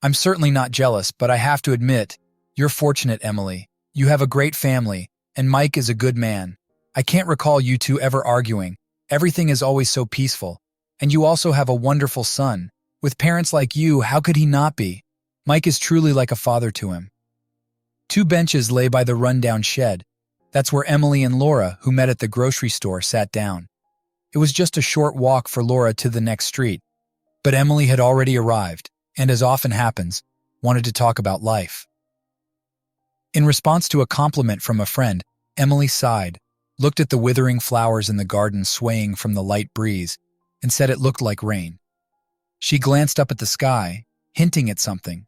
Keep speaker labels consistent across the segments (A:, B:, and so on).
A: I'm certainly not jealous, but I have to admit, you're fortunate, Emily. You have a great family, and Mike is a good man. I can't recall you two ever arguing. Everything is always so peaceful. And you also have a wonderful son. With parents like you, how could he not be? Mike is truly like a father to him. Two benches lay by the rundown shed. That's where Emily and Laura, who met at the grocery store, sat down. It was just a short walk for Laura to the next street. But Emily had already arrived, and as often happens, wanted to talk about life. In response to a compliment from a friend, Emily sighed, looked at the withering flowers in the garden swaying from the light breeze, and said it looked like rain. She glanced up at the sky, hinting at something.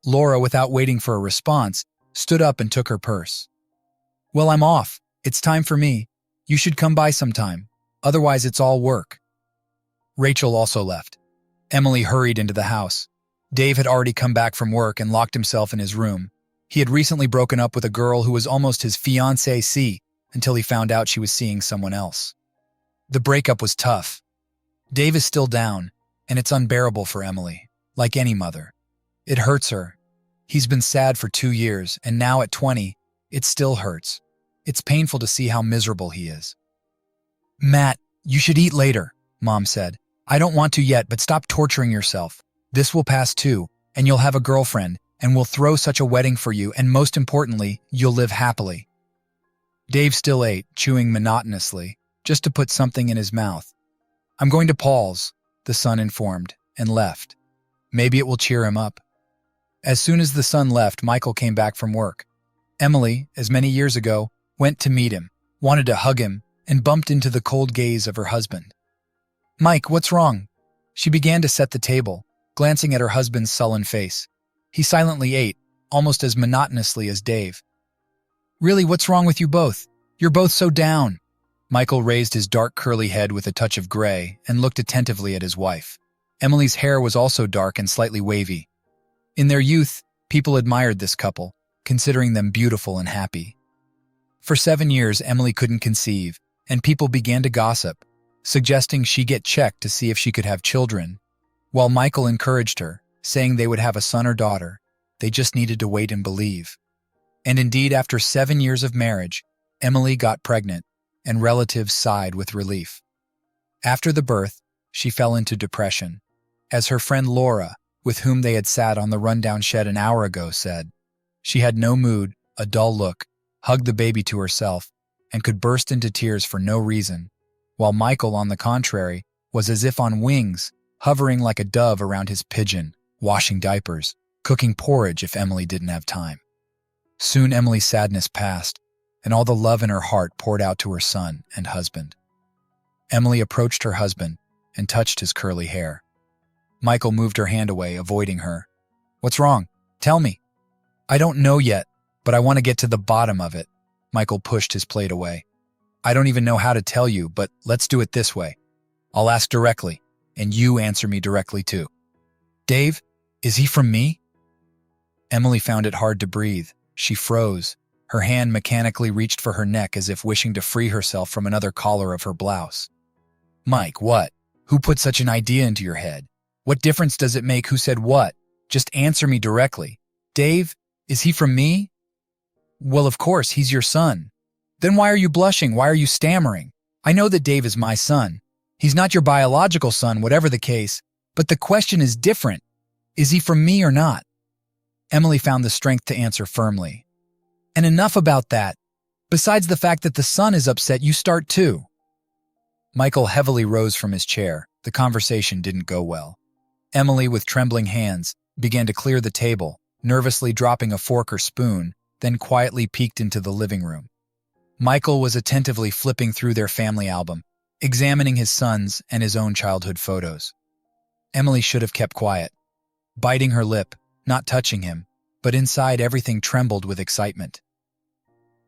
A: Laura, without waiting for a response, stood up and took her purse. Well, I'm off. It's time for me. You should come by sometime. Otherwise, it's all work. Rachel also left. Emily hurried into the house. Dave had already come back from work and locked himself in his room. He had recently broken up with a girl who was almost his fiancée until he found out she was seeing someone else. The breakup was tough. Dave is still down, and it's unbearable for Emily, like any mother. It hurts her. He's been sad for 2 years, and now at 20, it still hurts. It's painful to see how miserable he is. Matt, you should eat later, Mom said. I don't want to yet, but stop torturing yourself. This will pass too, and you'll have a girlfriend, and we'll throw such a wedding for you, and most importantly, you'll live happily. Dave still ate, chewing monotonously, just to put something in his mouth. I'm going to Paul's, the son informed, and left. Maybe it will cheer him up. As soon as the son left, Michael came back from work. Emily, as many years ago, went to meet him, wanted to hug him, and bumped into the cold gaze of her husband. Mike, what's wrong? She began to set the table, glancing at her husband's sullen face. He silently ate, almost as monotonously as Dave. Really, what's wrong with you both? You're both so down. Michael raised his dark curly head with a touch of gray and looked attentively at his wife. Emily's hair was also dark and slightly wavy. In their youth, people admired this couple, considering them beautiful and happy. For 7 years, Emily couldn't conceive, and people began to gossip, suggesting she get checked to see if she could have children, while Michael encouraged her, saying they would have a son or daughter. They just needed to wait and believe. And indeed, after 7 years of marriage, Emily got pregnant, and relatives sighed with relief. After the birth, she fell into depression, as her friend Laura, with whom they had sat on the rundown shed an hour ago, said. She had no mood, a dull look, hugged the baby to herself, and could burst into tears for no reason, while Michael, on the contrary, was as if on wings, hovering like a dove around his pigeon, washing diapers, cooking porridge if Emily didn't have time. Soon Emily's sadness passed, and all the love in her heart poured out to her son and husband. Emily approached her husband and touched his curly hair. Michael moved her hand away, avoiding her. What's wrong? Tell me. I don't know yet, but I want to get to the bottom of it. Michael pushed his plate away. I don't even know how to tell you, but let's do it this way. I'll ask directly, and you answer me directly too. Dave, is he from me? Emily found it hard to breathe. She froze. Her hand mechanically reached for her neck as if wishing to free herself from another collar of her blouse. Mike, what? Who put such an idea into your head? What difference does it make who said what? Just answer me directly. Dave, is he from me? Well, of course, he's your son. Then why are you blushing? Why are you stammering? I know that Dave is my son. He's not your biological son, whatever the case, but the question is different. Is he from me or not? Emily found the strength to answer firmly. And enough about that. Besides the fact that the son is upset, you start too. Michael heavily rose from his chair. The conversation didn't go well. Emily, with trembling hands, began to clear the table, nervously dropping a fork or spoon, then quietly peeked into the living room. Michael was attentively flipping through their family album, examining his son's and his own childhood photos. Emily should have kept quiet, biting her lip, not touching him, but inside everything trembled with excitement.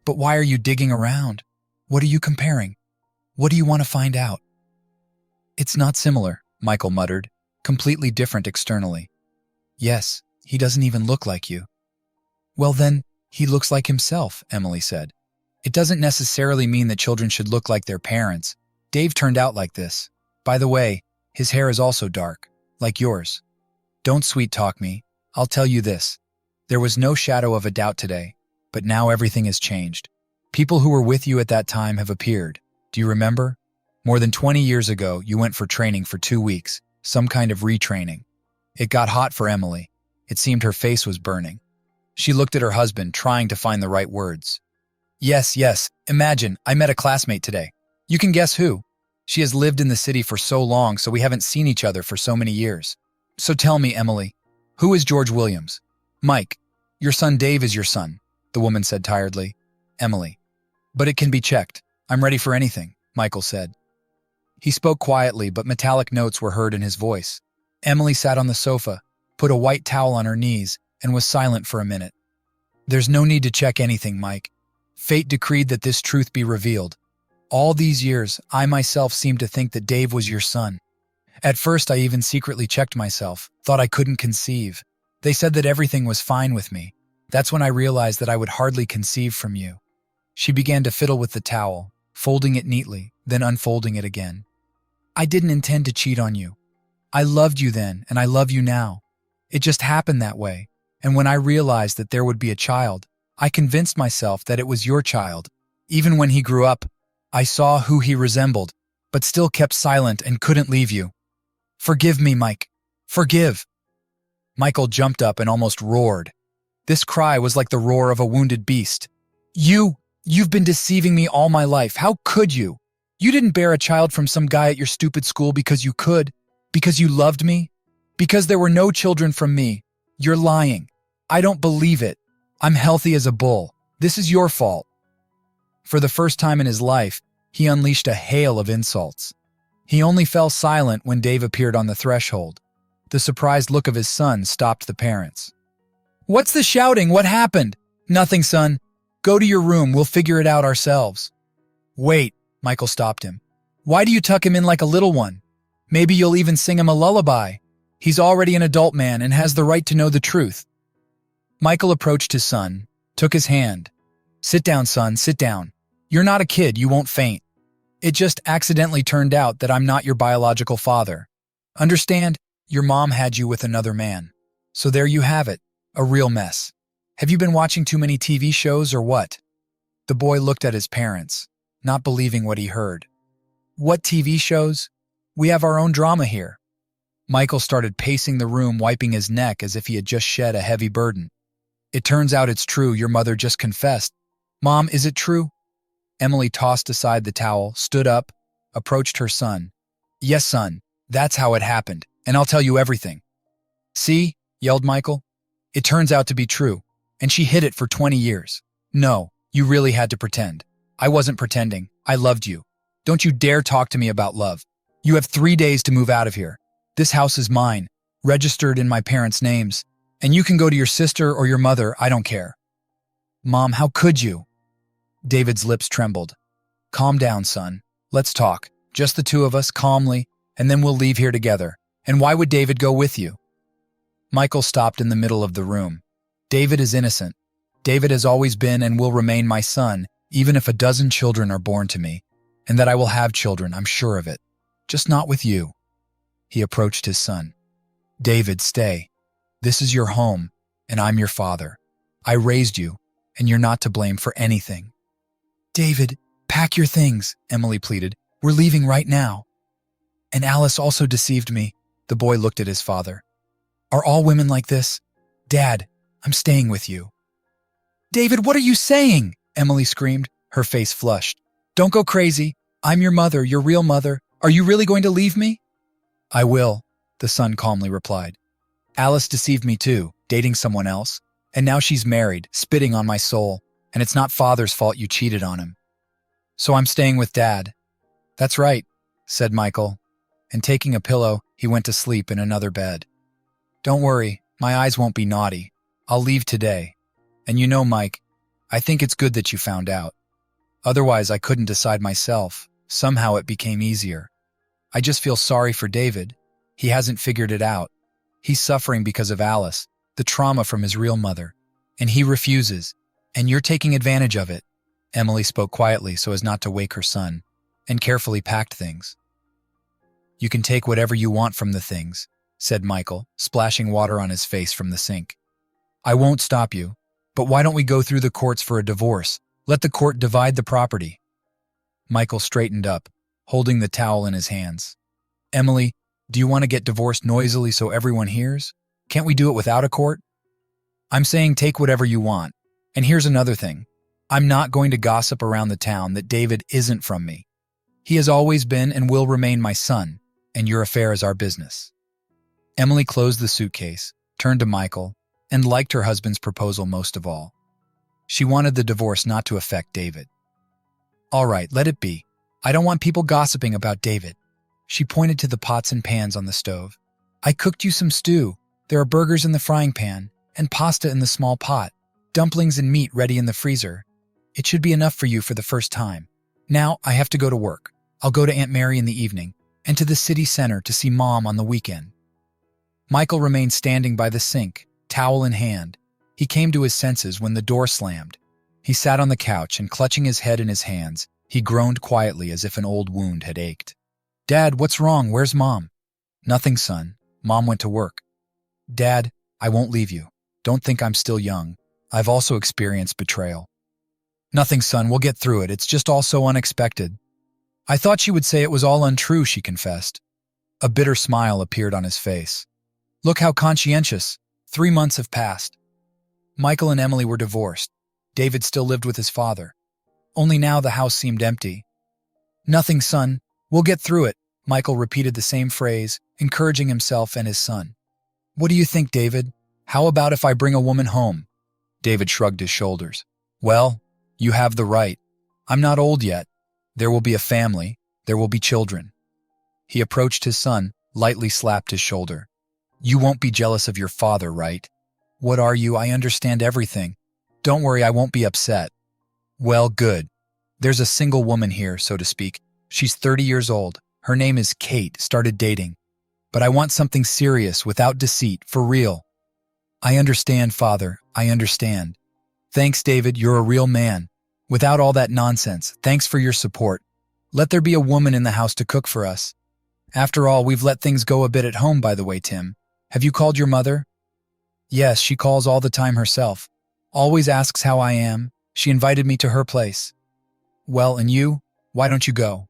A: But why are you digging around? What are you comparing? What do you want to find out? It's not similar, Michael muttered, completely different externally. Yes, he doesn't even look like you. Well then, he looks like himself, Emily said. It doesn't necessarily mean that children should look like their parents. Dave turned out like this. By the way, his hair is also dark, like yours. Don't sweet talk me. I'll tell you this. There was no shadow of a doubt today, but now everything has changed. People who were with you at that time have appeared. Do you remember? More than 20 years ago, you went for training for 2 weeks, some kind of retraining. It got hot for Emily. It seemed her face was burning. She looked at her husband, trying to find the right words. Yes, imagine, I met a classmate today. You can guess who. She has lived in the city for so long, so we haven't seen each other for so many years. So tell me, Emily, who is George Williams? Mike, your son Dave is your son, the woman said tiredly. Emily. But it can be checked. I'm ready for anything, Michael said. He spoke quietly, but metallic notes were heard in his voice. Emily sat on the sofa, put a white towel on her knees, and was silent for a minute. There's no need to check anything, Mike. Fate decreed that this truth be revealed. All these years, I myself seemed to think that Dave was your son. At first, I even secretly checked myself, thought I couldn't conceive. They said that everything was fine with me. That's when I realized that I would hardly conceive from you. She began to fiddle with the towel, folding it neatly, then unfolding it again. I didn't intend to cheat on you. I loved you then, and I love you now. It just happened that way, and when I realized that there would be a child, I convinced myself that it was your child. Even when he grew up, I saw who he resembled, but still kept silent and couldn't leave you. Forgive me, Mike. Forgive. Michael jumped up and almost roared. This cry was like the roar of a wounded beast. You've been deceiving me all my life. How could you? You didn't bear a child from some guy at your stupid school because you could, because you loved me, because there were no children from me. You're lying. I don't believe it. I'm healthy as a bull. This is your fault. For the first time in his life, he unleashed a hail of insults. He only fell silent when Dave appeared on the threshold. The surprised look of his son stopped the parents. What's the shouting? What happened? Nothing, son. Go to your room. We'll figure it out ourselves. Wait, Michael stopped him. Why do you tuck him in like a little one? Maybe you'll even sing him a lullaby. He's already an adult man and has the right to know the truth. Michael approached his son, took his hand. Sit down, son, sit down. You're not a kid, you won't faint. It just accidentally turned out that I'm not your biological father. Understand? Your mom had you with another man. So there you have it, a real mess. Have you been watching too many TV shows or what? The boy looked at his parents, not believing what he heard. What TV shows? We have our own drama here. Michael started pacing the room, wiping his neck as if he had just shed a heavy burden. It turns out it's true, your mother just confessed. Mom, is it true? Emily tossed aside the towel, stood up, approached her son. Yes, son, that's how it happened, and I'll tell you everything. See, yelled Michael. It turns out to be true, and she hid it for 20 years. No, you really had to pretend. I wasn't pretending. I loved you. Don't you dare talk to me about love. You have 3 days to move out of here. This house is mine, registered in my parents' names, and you can go to your sister or your mother, I don't care. Mom, how could you? David's lips trembled. Calm down, son. Let's talk. Just the two of us, calmly, and then we'll leave here together. And why would David go with you? Michael stopped in the middle of the room. David is innocent. David has always been and will remain my son, even if a dozen children are born to me. And that I will have children, I'm sure of it. Just not with you. He approached his son. David, stay. This is your home, and I'm your father. I raised you, and you're not to blame for anything. David, pack your things, Emily pleaded. We're leaving right now. And Alice also deceived me. The boy looked at his father. Are all women like this? Dad, I'm staying with you. David, what are you saying? Emily screamed, her face flushed. Don't go crazy. I'm your mother, your real mother. Are you really going to leave me? I will, the son calmly replied. Alice deceived me too, dating someone else. And now she's married, spitting on my soul. And it's not Father's fault you cheated on him. So I'm staying with Dad. That's right, said Michael. And taking a pillow, he went to sleep in another bed. Don't worry, my eyes won't be naughty. I'll leave today. And you know, Mike, I think it's good that you found out. Otherwise, I couldn't decide myself. Somehow it became easier. I just feel sorry for David. He hasn't figured it out. He's suffering because of Alice, the trauma from his real mother. And he refuses. And you're taking advantage of it. Emily spoke quietly so as not to wake her son, and carefully packed things. You can take whatever you want from the things. said Michael, splashing water on his face from the sink. I won't stop you, but why don't we go through the courts for a divorce? Let the court divide the property. Michael straightened up, holding the towel in his hands. Emily, do you want to get divorced noisily so everyone hears? Can't we do it without a court? I'm saying take whatever you want. And here's another thing. I'm not going to gossip around the town that David isn't from me. He has always been and will remain my son, and your affair is our business. Emily closed the suitcase, turned to Michael, and liked her husband's proposal most of all. She wanted the divorce not to affect David. All right, let it be. I don't want people gossiping about David. She pointed to the pots and pans on the stove. I cooked you some stew. There are burgers in the frying pan, and pasta in the small pot, dumplings and meat ready in the freezer. It should be enough for you for the first time. Now I have to go to work. I'll go to Aunt Mary in the evening, and to the city center to see Mom on the weekend. Michael remained standing by the sink, towel in hand. He came to his senses when the door slammed. He sat on the couch and, clutching his head in his hands, he groaned quietly as if an old wound had ached. Dad, what's wrong? Where's Mom? Nothing, son. Mom went to work. Dad, I won't leave you. Don't think I'm still young. I've also experienced betrayal. Nothing, son. We'll get through it. It's just all so unexpected. I thought she would say it was all untrue, she confessed. A bitter smile appeared on his face. Look how conscientious. 3 months have passed. Michael and Emily were divorced. David still lived with his father. Only now the house seemed empty. Nothing, son. We'll get through it. Michael repeated the same phrase, encouraging himself and his son. What do you think, David? How about if I bring a woman home? David shrugged his shoulders. Well, you have the right. I'm not old yet. There will be a family. There will be children. He approached his son, lightly slapped his shoulder. You won't be jealous of your father, right? What are you? I understand everything. Don't worry, I won't be upset. Well, good. There's a single woman here, so to speak. She's 30 years old. Her name is Kate, started dating. But I want something serious, without deceit, for real. I understand, Father. I understand. Thanks, David. You're a real man. Without all that nonsense. Thanks for your support. Let there be a woman in the house to cook for us. After all, we've let things go a bit at home, by the way, Tim. Have you called your mother? Yes, she calls all the time herself. Always asks how I am. She invited me to her place. Well, and you? Why don't you go?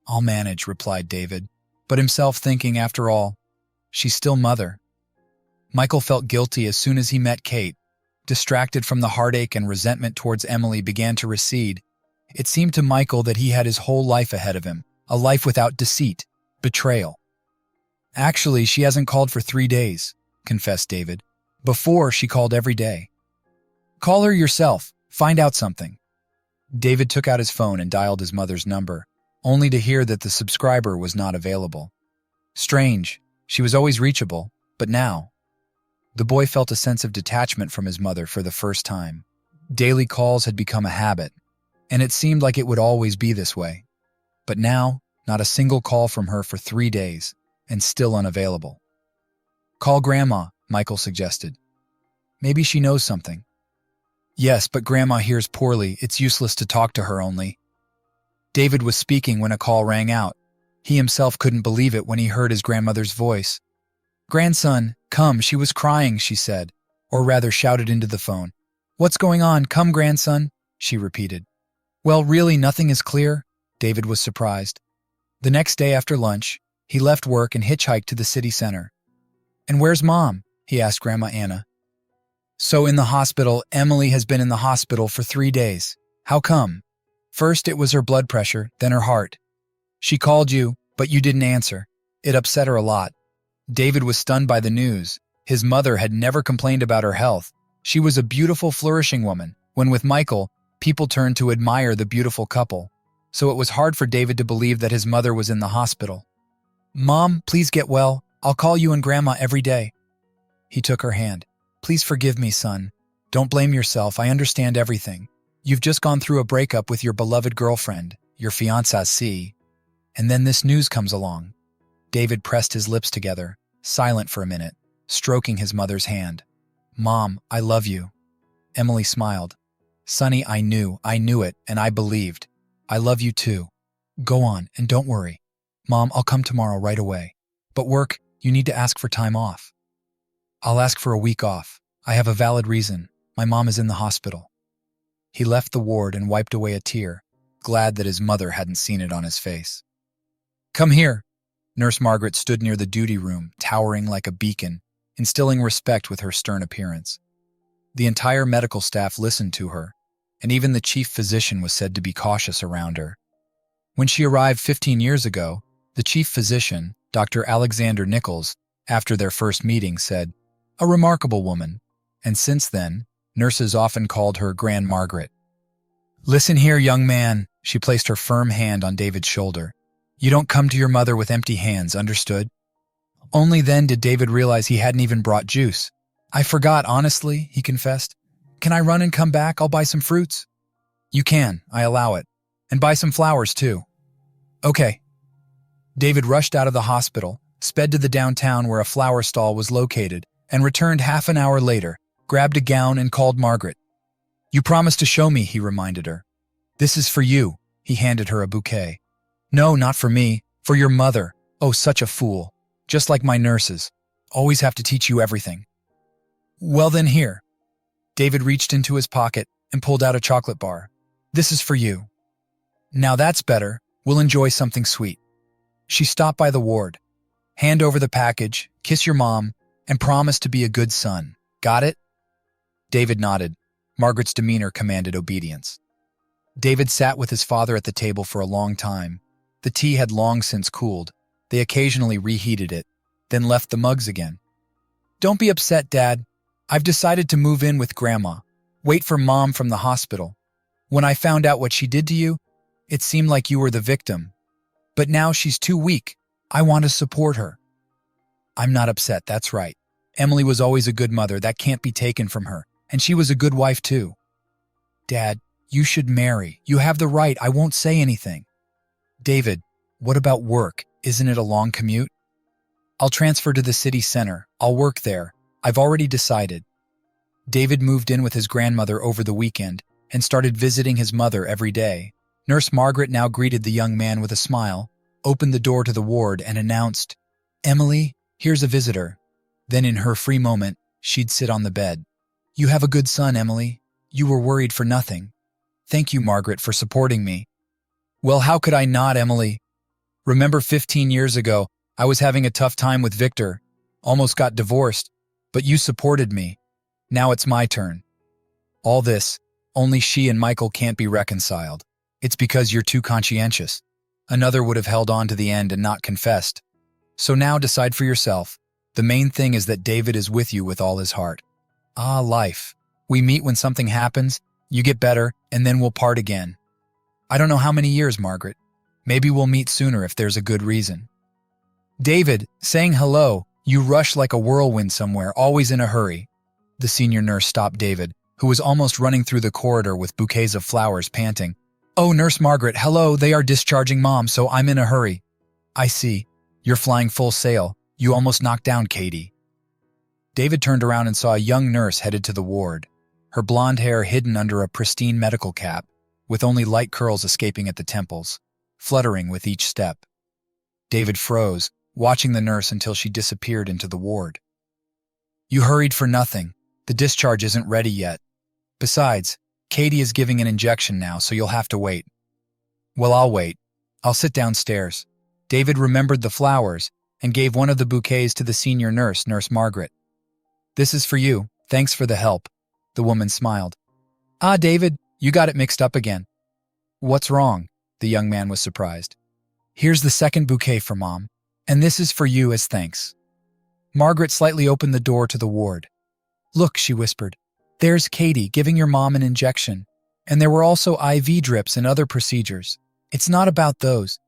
A: I'll manage, replied David, but himself thinking, after all, she's still mother. Michael felt guilty as soon as he met Kate. Distracted from the heartache and resentment towards Emily began to recede. It seemed to Michael that he had his whole life ahead of him, a life without deceit, betrayal. Actually, she hasn't called for 3 days, confessed David. Before, she called every day. Call her yourself. Find out something. David took out his phone and dialed his mother's number, only to hear that the subscriber was not available. Strange. She was always reachable, but now... The boy felt a sense of detachment from his mother for the first time. Daily calls had become a habit, and it seemed like it would always be this way. But now, not a single call from her for 3 days, and still unavailable. Call Grandma, Michael suggested. Maybe she knows something. Yes, but Grandma hears poorly. It's useless to talk to her only. David was speaking when a call rang out. He himself couldn't believe it when he heard his grandmother's voice. Grandson, come, she was crying, she said, or rather shouted into the phone. What's going on? Come, grandson, she repeated. Well, really, nothing is clear, David was surprised. The next day after lunch, he left work and hitchhiked to the city center. And where's Mom? He asked Grandma Anna. So in the hospital, Emily has been in the hospital for 3 days. How come? First it was her blood pressure, then her heart. She called you, but you didn't answer. It upset her a lot. David was stunned by the news. His mother had never complained about her health. She was a beautiful, flourishing woman. When with Michael, people turned to admire the beautiful couple. So it was hard for David to believe that his mother was in the hospital. Mom, please get well. I'll call you and Grandma every day. He took her hand. Please forgive me, son. Don't blame yourself. I understand everything. You've just gone through a breakup with your beloved girlfriend, your fiancée, and then this news comes along. David pressed his lips together, silent for a minute, stroking his mother's hand. Mom, I love you. Emily smiled. Sonny, I knew it, and I believed. I love you too. Go on, and don't worry. Mom, I'll come tomorrow right away. But work, You need to ask for time off. I'll ask for a week off. I have a valid reason. My mom is in the hospital. He left the ward and wiped away a tear, glad that his mother hadn't seen it on his face. Come here. Nurse Margaret stood near the duty room, towering like a beacon, instilling respect with her stern appearance. The entire medical staff listened to her, and even the chief physician was said to be cautious around her. When she arrived 15 years ago, the chief physician, Dr. Alexander Nichols, after their first meeting said, "A remarkable woman," and since then, nurses often called her Grand Margaret. "Listen here, young man," she placed her firm hand on David's shoulder. "You don't come to your mother with empty hands, understood?" Only then did David realize he hadn't even brought juice. "I forgot, honestly," he confessed. "Can I run and come back? I'll buy some fruits." "You can, I allow it. And buy some flowers, too." "Okay." David rushed out of the hospital, sped to the downtown where a flower stall was located, and returned half an hour later, grabbed a gown and called Margaret. "You promised to show me," he reminded her. "This is for you." He handed her a bouquet. "No, not for me. For your mother. Oh, such a fool. Just like my nurses. Always have to teach you everything." "Well then, here." David reached into his pocket and pulled out a chocolate bar. "This is for you." "Now that's better. We'll enjoy something sweet." She stopped by the ward. "Hand over the package, kiss your mom, and promise to be a good son. Got it?" David nodded. Margaret's demeanor commanded obedience. David sat with his father at the table for a long time. The tea had long since cooled. They occasionally reheated it, then left the mugs again. "Don't be upset, Dad. I've decided to move in with Grandma. Wait for Mom from the hospital. When I found out what she did to you, it seemed like you were the victim. But now she's too weak. I want to support her." "I'm not upset, that's right. Emily was always a good mother, that can't be taken from her. And she was a good wife too." "Dad, you should marry. You have the right, I won't say anything." "David, what about work? Isn't it a long commute?" "I'll transfer to the city center. I'll work there. I've already decided." David moved in with his grandmother over the weekend and started visiting his mother every day. Nurse Margaret now greeted the young man with a smile, opened the door to the ward, and announced, "Emily, here's a visitor." Then in her free moment, she'd sit on the bed. "You have a good son, Emily. You were worried for nothing. Thank you, Margaret, for supporting me." "Well, how could I not, Emily? Remember 15 years ago, I was having a tough time with Victor, almost got divorced, but you supported me. Now it's my turn. All this, only she and Michael can't be reconciled. It's because you're too conscientious. Another would have held on to the end and not confessed. So now decide for yourself. The main thing is that David is with you with all his heart." Ah, life. We meet when something happens, you get better, and then we'll part again. I don't know how many years, Margaret. Maybe we'll meet sooner if there's a good reason. "David, saying hello, you rush like a whirlwind somewhere, always in a hurry." The senior nurse stopped David, who was almost running through the corridor with bouquets of flowers, panting. "Oh, Nurse Margaret, hello, they are discharging Mom, so I'm in a hurry." "I see. You're flying full sail. You almost knocked down Katie." David turned around and saw a young nurse headed to the ward, her blonde hair hidden under a pristine medical cap, with only light curls escaping at the temples, fluttering with each step. David froze, watching the nurse until she disappeared into the ward. "You hurried for nothing. The discharge isn't ready yet. Besides, Katie is giving an injection now, so you'll have to wait." "Well, I'll wait. I'll sit downstairs." David remembered the flowers and gave one of the bouquets to the senior nurse, Nurse Margaret. "This is for you. Thanks for the help." The woman smiled. "Ah, David, you got it mixed up again." "What's wrong?" The young man was surprised. "Here's the second bouquet for Mom, and this is for you as thanks." Margaret slightly opened the door to the ward. "Look," she whispered. "There's Katie giving your mom an injection, and there were also IV drips and other procedures. It's not about those.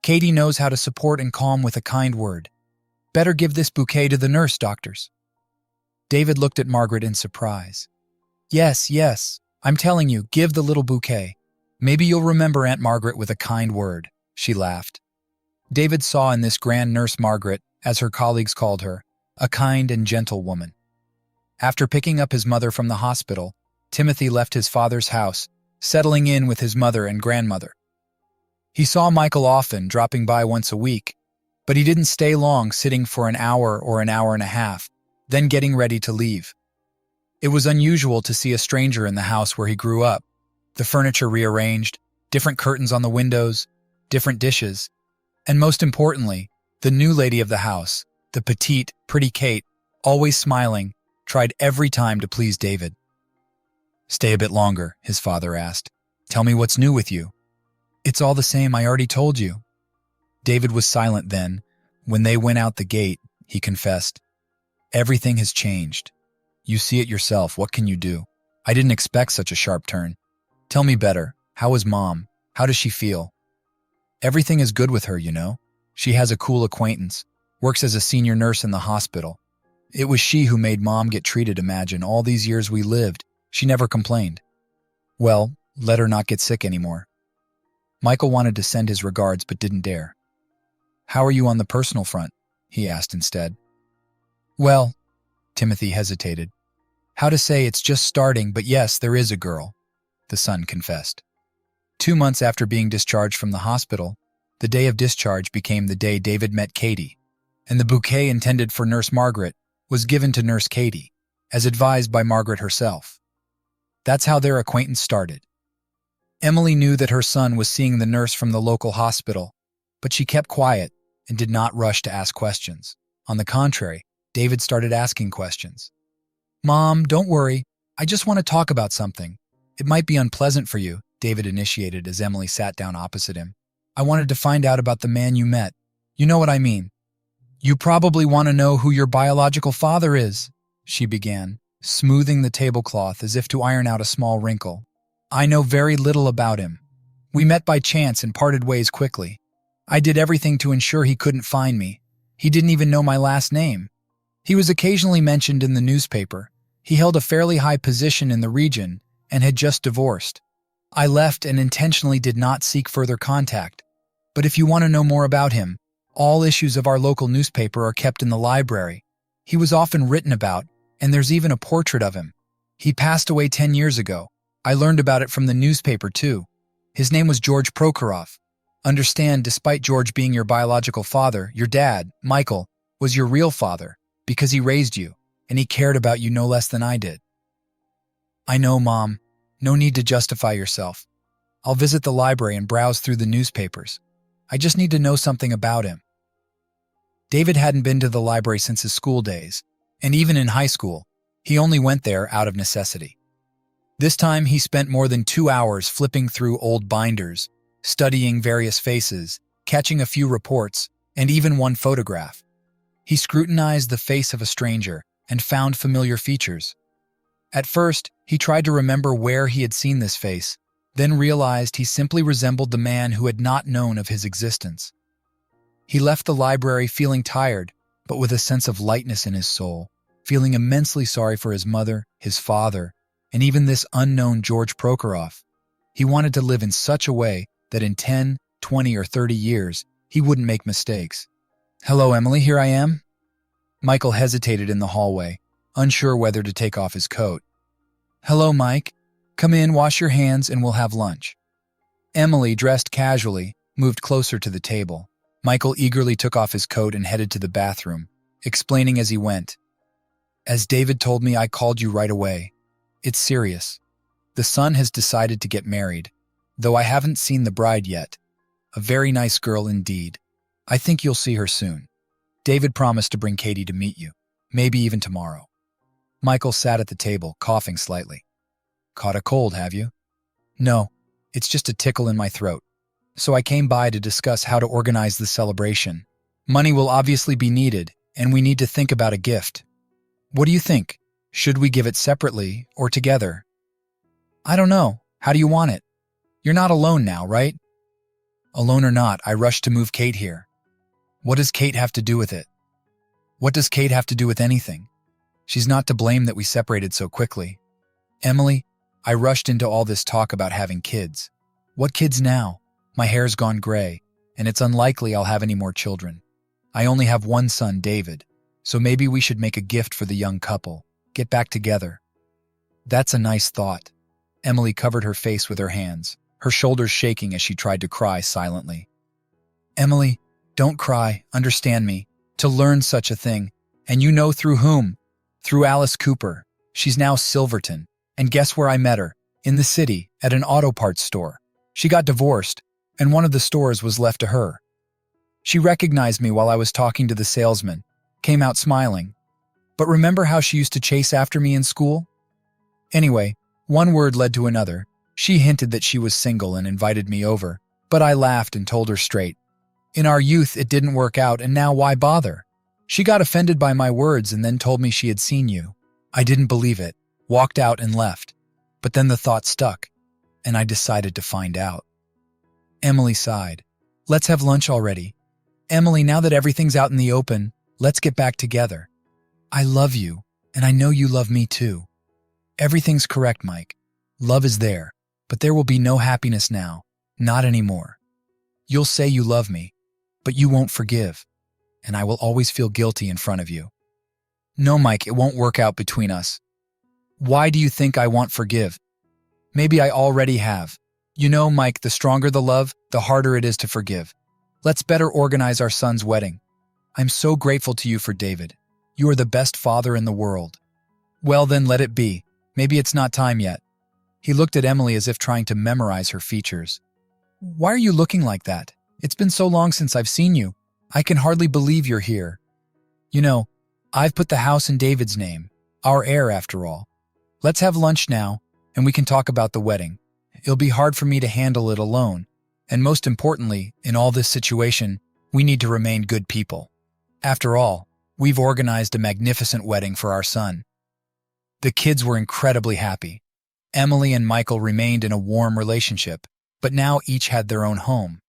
A: Katie knows how to support and calm with a kind word. Better give this bouquet to the nurse doctors." David looked at Margaret in surprise. Yes, I'm telling you, give the little bouquet. Maybe you'll remember Aunt Margaret with a kind word," she laughed. David saw in this grand Nurse Margaret, as her colleagues called her, a kind and gentle woman. After picking up his mother from the hospital, Timothy left his father's house, settling in with his mother and grandmother. He saw Michael often, dropping by once a week, But he didn't stay long, sitting for an hour or an hour and a half, then getting ready to leave. It was unusual to see a stranger in the house where he grew up. The furniture rearranged, different curtains on the windows, different dishes, and most importantly, the new lady of the house, the petite, pretty Kate, always smiling, tried every time to please David. "Stay a bit longer," his father asked. "Tell me what's new with you." "It's all the same, I already told you." David was silent then. When they went out the gate, he confessed, "Everything has changed. You see it yourself, what can you do? I didn't expect such a sharp turn. Tell me better, how is Mom? How does she feel?" "Everything is good with her, you know. She has a cool acquaintance, works as a senior nurse in the hospital. It was she who made Mom get treated, imagine, all these years we lived. She never complained." "Well, let her not get sick anymore." Michael wanted to send his regards but didn't dare. "How are you on the personal front?" he asked instead. "Well," Timothy hesitated. "How to say, it's just starting, but yes, there is a girl," the son confessed. 2 months after being discharged from the hospital, the day of discharge became the day David met Katie, and the bouquet intended for Nurse Margaret was given to Nurse Katie, as advised by Margaret herself. That's how their acquaintance started. Emily knew that her son was seeing the nurse from the local hospital, but she kept quiet and did not rush to ask questions. On the contrary, David started asking questions. "Mom, don't worry. I just want to talk about something. It might be unpleasant for you," David initiated as Emily sat down opposite him. "I wanted to find out about the man you met. You know what I mean. You probably want to know who your biological father is," she began, smoothing the tablecloth as if to iron out a small wrinkle. "I know very little about him. We met by chance and parted ways quickly. I did everything to ensure he couldn't find me. He didn't even know my last name. He was occasionally mentioned in the newspaper. He held a fairly high position in the region and had just divorced. I left and intentionally did not seek further contact. But if you want to know more about him, all issues of our local newspaper are kept in the library. He was often written about, and there's even a portrait of him. He passed away 10 years ago. I learned about it from the newspaper too. His name was George Prokhorov. Understand, despite George being your biological father, your dad, Michael, was your real father because he raised you, and he cared about you no less than I did." "I know, Mom. No need to justify yourself. I'll visit the library and browse through the newspapers. I just need to know something about him." David hadn't been to the library since his school days, and even in high school, he only went there out of necessity. This time he spent more than 2 hours flipping through old binders, studying various faces, catching a few reports, and even one photograph. He scrutinized the face of a stranger and found familiar features. At first, he tried to remember where he had seen this face, then realized he simply resembled the man who had not known of his existence. He left the library feeling tired, but with a sense of lightness in his soul, feeling immensely sorry for his mother, his father, and even this unknown George Prokhorov. He wanted to live in such a way that in 10, 20, or 30 years, he wouldn't make mistakes. "Hello, Emily, here I am." Michael hesitated in the hallway, unsure whether to take off his coat. "Hello, Mike. Come in, wash your hands, and we'll have lunch." Emily, dressed casually, moved closer to the table. Michael eagerly took off his coat and headed to the bathroom, explaining as he went, "As David told me, I called you right away. It's serious. The son has decided to get married, though I haven't seen the bride yet. A very nice girl indeed. I think you'll see her soon. David promised to bring Katie to meet you, maybe even tomorrow." Michael sat at the table, coughing slightly. "Caught a cold, have you?" "No, it's just a tickle in my throat. So I came by to discuss how to organize the celebration. Money will obviously be needed, and we need to think about a gift. What do you think? Should we give it separately or together?" "I don't know. How do you want it? You're not alone now, right?" "Alone or not, I rushed to move Kate here." "What does Kate have to do with it?" "What does Kate have to do with anything? She's not to blame that we separated so quickly." "Emily, I rushed into all this talk about having kids. What kids now? My hair's gone gray, and it's unlikely I'll have any more children. I only have one son, David, so maybe we should make a gift for the young couple, get back together." "That's a nice thought." Emily covered her face with her hands, her shoulders shaking as she tried to cry silently. "Emily, Don't cry, understand me, to learn such a thing. And you know through whom? Through Alice Cooper. She's now Silverton. And guess where I met her? In the city, at an auto parts store. She got divorced, and one of the stores was left to her. She recognized me while I was talking to the salesman, came out smiling. But remember how she used to chase after me in school? Anyway, one word led to another. She hinted that she was single and invited me over, but I laughed and told her straight. In our youth, it didn't work out, and now why bother? She got offended by my words and then told me she had seen you. I didn't believe it, walked out and left. But then the thought stuck, and I decided to find out. Emily sighed. Let's have lunch already. Emily, now that everything's out in the open, let's get back together. I love you, and I know you love me too. Everything's correct, Mike. Love is there, but there will be no happiness now, not anymore. You'll say you love me, but you won't forgive, and I will always feel guilty in front of you. No, Mike, it won't work out between us. Why do you think I won't forgive? Maybe I already have. You know, Mike, the stronger the love, the harder it is to forgive. Let's better organize our son's wedding. I'm so grateful to you for David. You are the best father in the world. Well, then let it be. Maybe it's not time yet. He looked at Emily as if trying to memorize her features. Why are you looking like that? It's been so long since I've seen you. I can hardly believe you're here. You know, I've put the house in David's name, our heir after all. Let's have lunch now, and we can talk about the wedding. It'll be hard for me to handle it alone. And most importantly, in all this situation, we need to remain good people. After all, we've organized a magnificent wedding for our son. The kids were incredibly happy. Emily and Michael remained in a warm relationship, but now each had their own home.